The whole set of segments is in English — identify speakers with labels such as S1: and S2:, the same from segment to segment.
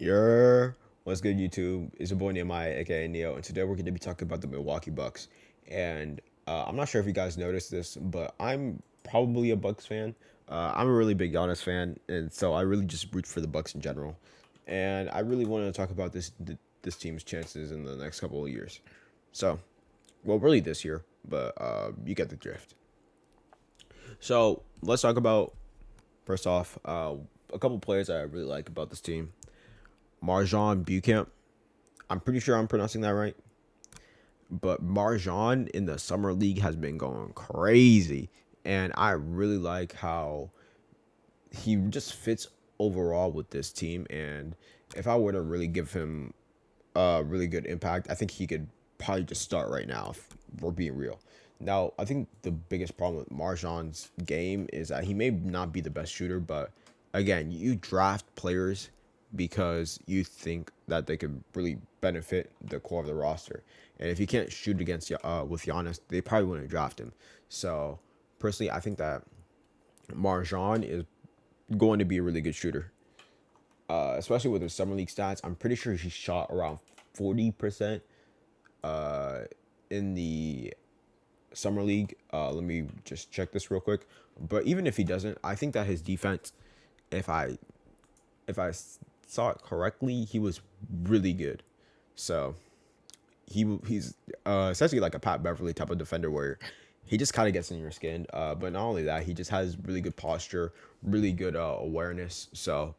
S1: Your What's good, YouTube? It's your boy Nehemiah, aka Neo, and today we're going to be talking about the Milwaukee Bucks. And I'm not sure if you guys noticed this, but I'm probably a Bucks fan. I'm a really big Giannis fan, and so I really just root for the Bucks in general. And I really wanted to talk about this team's chances in the next couple of years. So, well, really this year, but you get the drift. So let's talk about first off a couple players that I really like about this team. Marjan Bucamp. I'm pretty sure I'm pronouncing that right. But Marjan in the summer league has been going crazy, and I really like how he just fits overall with this team. And if I were to really give him a really good impact, I think he could probably just start right now if we're being real. Now, I think the biggest problem with Marjan's game is that he may not be the best shooter, but again, you draft players because you think that they could really benefit the core of the roster. And if he can't shoot against with Giannis, they probably wouldn't draft him. So personally, I think that Marjan is going to be a really good shooter, especially with his summer league stats. I'm pretty sure he shot around 40% in the summer league. Let me just check this real quick. But even if he doesn't, I think that his defense, if I saw it correctly, he was really good. So he's essentially like a Pat Beverly type of defender where he just kind of gets in your skin. But not only that, he just has really good posture, really good awareness. So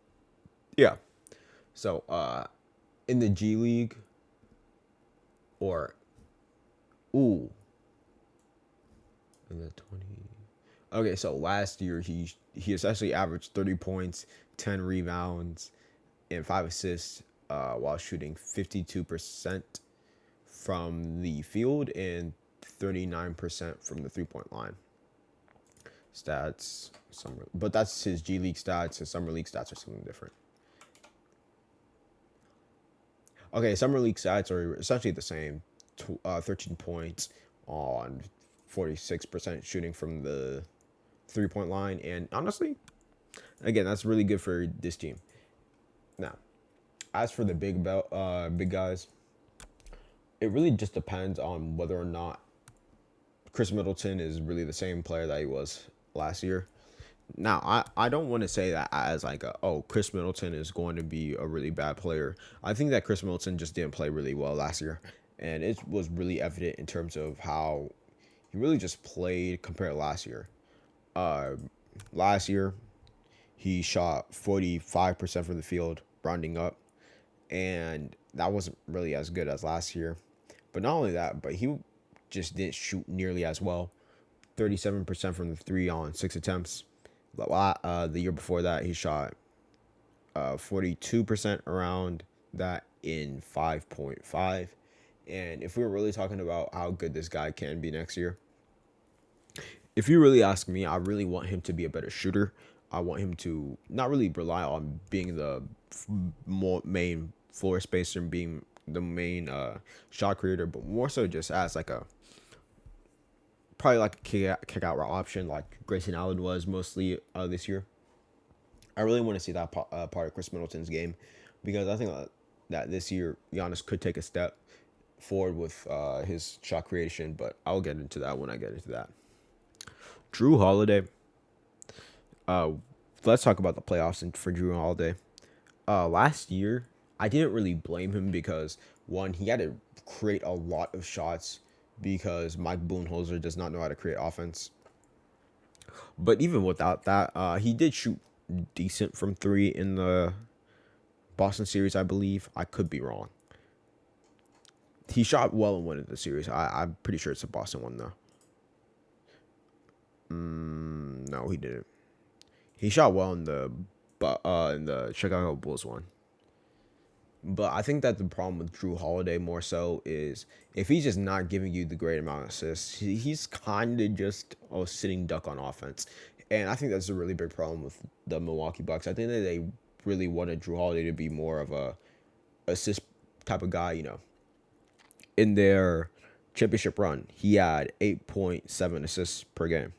S1: yeah. So in the G League or ooh in the 20. Okay, so last year he essentially averaged 30 points, 10 rebounds, and 5 assists while shooting 52% from the field and 39% from the 3 point line. Stats, summer, but that's his G League stats. His summer league stats are something different. Okay, summer league stats are essentially the same. 13 points on 46% shooting from the 3 point line, and honestly, again, that's really good for this team. Now, as for the big guys, it really just depends on whether or not Chris Middleton is really the same player that he was last year. Now, I don't want to say that as like Chris Middleton is going to be a really bad player. I think that Chris Middleton just didn't play really well last year, and it was really evident in terms of how he really just played compared to last year. Uh, Last year he shot 45% from the field, rounding up, and that wasn't really as good as last year. But not only that, but he just didn't shoot nearly as well. 37% from the three on 6 attempts. The year before that, he shot 42% around that in 5.5. And if we were really talking about how good this guy can be next year, if you really ask me, I really want him to be a better shooter. I want him to not really rely on being the more main floor spacer and being the main shot creator, but more so just as like a probably like a kick out route option, like Grayson Allen was mostly this year. I really want to see that part of Chris Middleton's game because I think that this year Giannis could take a step forward with his shot creation, but I'll get into that when I get into that. Drew Holiday. Uh, let's talk about the playoffs and for Drew Holiday. Last year, I didn't really blame him because one, he had to create a lot of shots because Mike Budenholzer does not know how to create offense. But even without that, he did shoot decent from three in the Boston series, I believe. I could be wrong. He shot well in one of the series. I'm pretty sure it's a Boston one though. No, he didn't. He shot well in the Chicago Bulls one. But I think that the problem with Drew Holiday more so is if he's just not giving you the great amount of assists, he's kind of just a sitting duck on offense. And I think that's a really big problem with the Milwaukee Bucks. I think that they really wanted Drew Holiday to be more of a assist type of guy, In their championship run, he had 8.7 assists per game.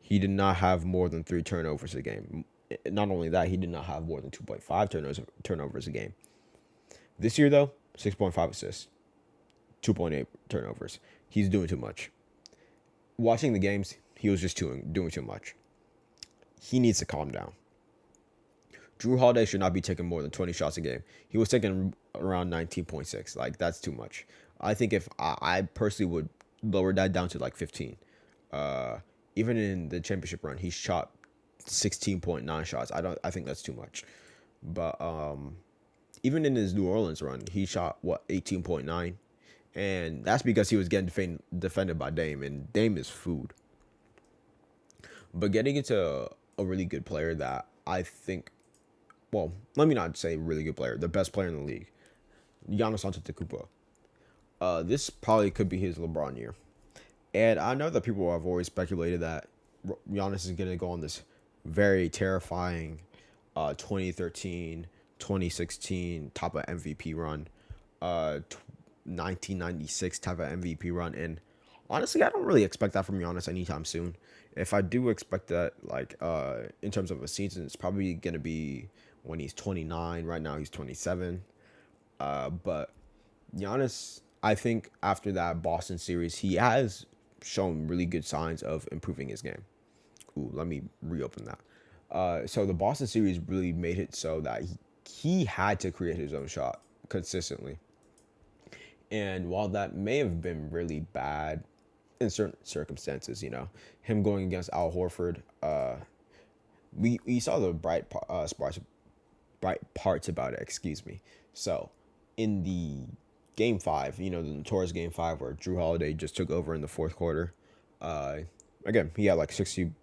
S1: He did not have more than 3 turnovers a game. not only that, he did not have more than 2.5 turnovers a game. This year, though, 6.5 assists, 2.8 turnovers. He's doing too much. Watching the games, he was just doing too much. He needs to calm down. Drew Holiday should not be taking more than 20 shots a game. He was taking around 19.6. Like, that's too much. I think if I personally would lower that down to like 15. Uh, Even in the championship run, he shot 16.9 shots. I think that's too much. But even in his New Orleans run, he shot what 18.9, and that's because he was getting defended by Dame, and Dame is food. But getting into a really good player that I think, well, let me not say really good player, the best player in the league, Giannis Antetokounmpo. This probably could be his LeBron year. And I know that people have always speculated that Giannis is going to go on this very terrifying 2013, 2016 type of MVP run, 1996 type of MVP run. And honestly, I don't really expect that from Giannis anytime soon. If I do expect that, like, in terms of a season, it's probably going to be when he's 29. Right now, he's 27. But Giannis, I think after that Boston series, he has shown really good signs of improving his game. Ooh, let me reopen that. So the Boston series really made it so that he had to create his own shot consistently. And while that may have been really bad in certain circumstances, him going against Al Horford, we saw the bright parts about it. Excuse me. So in the game five, the notorious game five where Drew Holiday just took over in the fourth quarter. Again, he had like 60%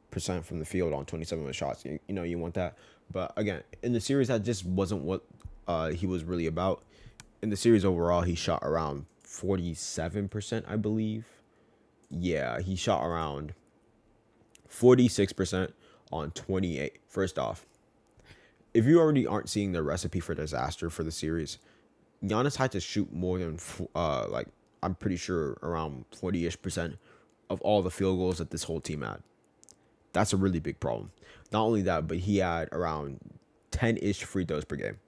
S1: from the field on 27 shots. You want that. But again, in the series, that just wasn't what he was really about. In the series overall, he shot around 47%, I believe. Yeah, he shot around 46% on 28. First off, if you already aren't seeing the recipe for disaster for the series, Giannis had to shoot more than like I'm pretty sure around 40-ish% of all the field goals that this whole team had. That's a really big problem. Not only that, but he had around 10-ish free throws per game.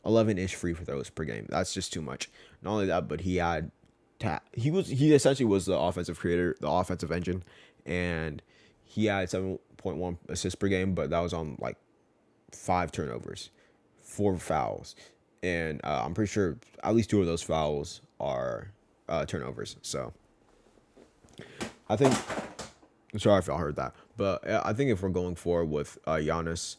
S1: 11-ish free throws per game. That's just too much. Not only that, but he essentially was the offensive creator, the offensive engine, and he had 7.1 assists per game, but that was on like 5 turnovers, 4 fouls. And I'm pretty sure at least 2 of those fouls are turnovers. So I think, I'm sorry if y'all heard that, but I think if we're going forward with Giannis,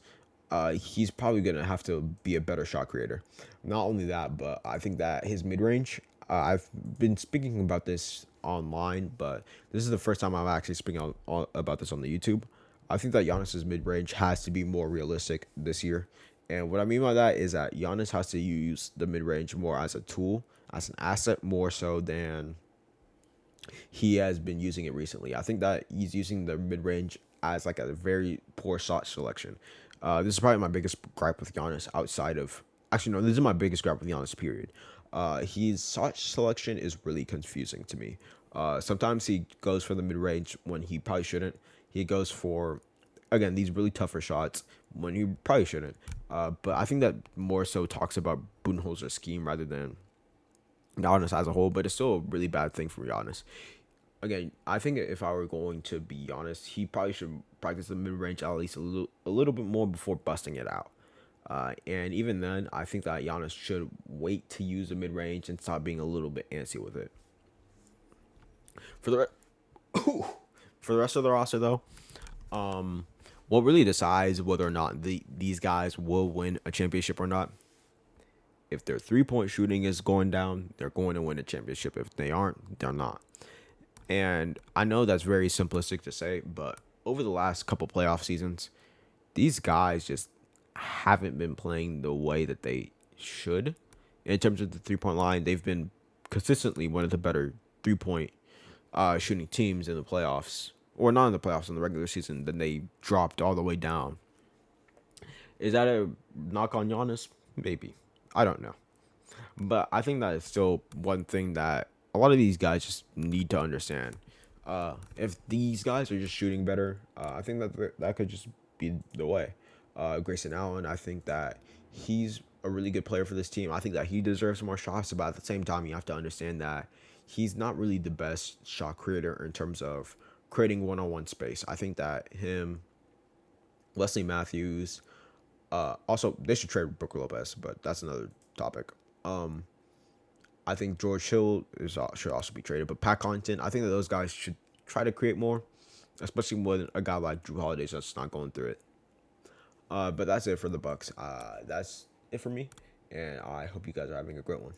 S1: he's probably going to have to be a better shot creator. Not only that, but I think that his mid-range, I've been speaking about this online, but this is the first time I'm actually speaking about this on the YouTube. I think that Giannis's mid-range has to be more realistic this year. And what I mean by that is that Giannis has to use the mid-range more as a tool, as an asset, more so than he has been using it recently. I think that he's using the mid-range as like a very poor shot selection. This is probably my biggest gripe with Giannis outside of... Actually, no, this is my biggest gripe with Giannis, period. His shot selection is really confusing to me. Sometimes he goes for the mid-range when he probably shouldn't. He goes for, again, these really tougher shots when he probably shouldn't. But I think that more so talks about Budenholzer's scheme rather than Giannis as a whole. But it's still a really bad thing for Giannis. Again, I think if I were going to be honest, he probably should practice the mid-range at least a little bit more before busting it out. And even then, I think that Giannis should wait to use the mid-range and stop being a little bit antsy with it. For the rest of the roster, though, what really decides whether or not these guys will win a championship or not? If their three-point shooting is going down, they're going to win a championship. If they aren't, they're not. And I know that's very simplistic to say, but over the last couple playoff seasons, these guys just haven't been playing the way that they should. In terms of the three-point line, they've been consistently one of the better three-point shooting teams in the playoffs. Or not in the playoffs, in the regular season. Then they dropped all the way down. Is that a knock on Giannis? Maybe. I don't know. But I think that is still one thing that a lot of these guys just need to understand. If these guys are just shooting better, I think that could just be the way. Grayson Allen. I think that he's a really good player for this team. I think that he deserves more shots, but at the same time, you have to understand that he's not really the best shot creator in terms of creating one-on-one space. I think that him, Wesley Matthews, also they should trade Brooke Lopez, but that's another topic. Um, I think George Hill should also be traded, but Pat Connaughton, I think that those guys should try to create more, especially when a guy like Drew Holiday that's not going through it. But that's it for the Bucks. That's it for me, and I hope you guys are having a great one.